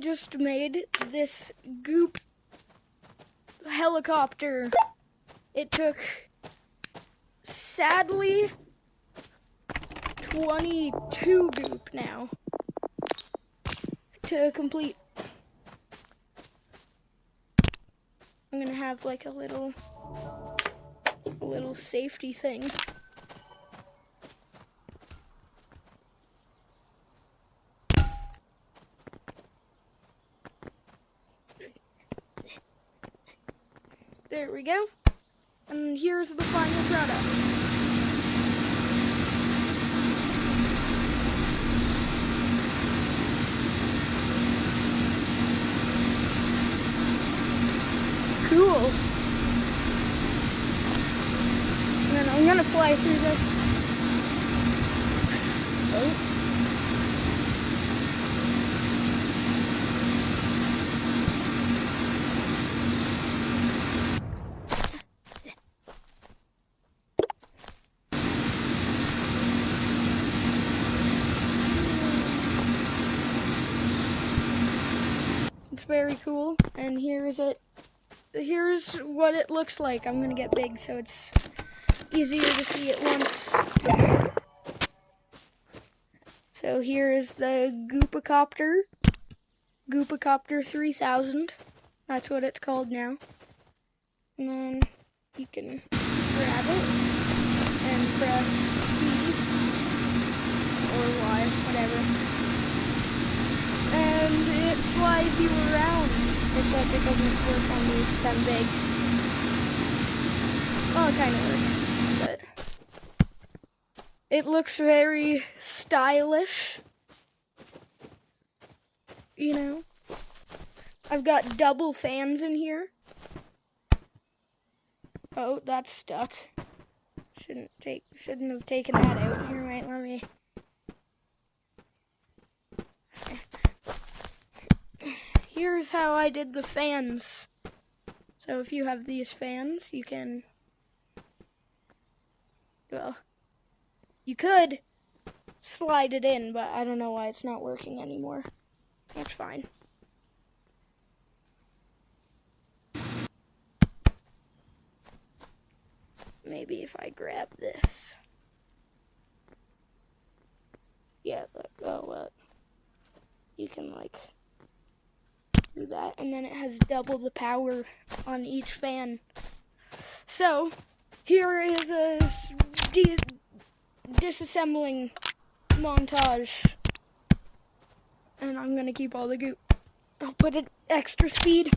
just made this goop helicopter. It took, sadly, 22 goop now to complete. I'm gonna have like a little safety thing. There we go. And here's the final product. Cool. And then I'm gonna fly through this. Oh. It's very cool, and here's what it looks like. I'm gonna get big so it's easier to see at once. So here is the Goopacopter 3000. That's what it's called now. And then you can grab it and press B or Y, whatever. And it flies you around. Except it doesn't work on me because I'm big. Well, it kind of works, but it looks very stylish. You know, I've got double fans in here. Oh, that's stuck. Shouldn't have taken that out. Here, wait, let me. Here's how I did the fans. So if you have these fans, you can, well, you could slide it in, but I don't know why it's not working anymore. That's fine. Maybe if I grab this. Yeah, look, oh, well, you can like do that, and then it has double the power on each fan. So here is a disassembling montage, and I'm gonna keep all the goop. I'll put it extra speed.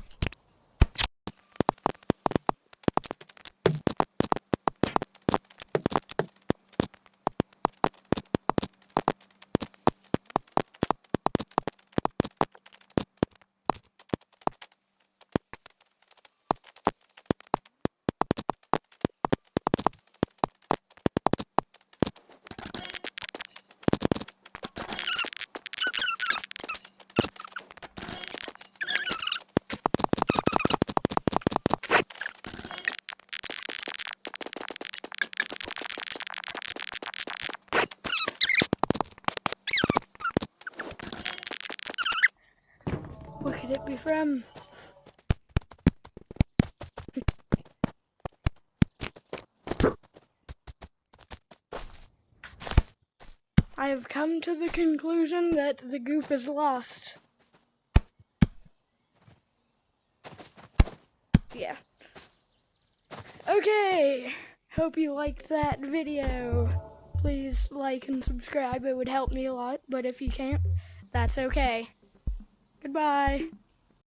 What could it be from? I have come to the conclusion that the goop is lost. Yeah. Okay. Hope you liked that video. Please like and subscribe. It would help me a lot, but if you can't, that's okay. Goodbye.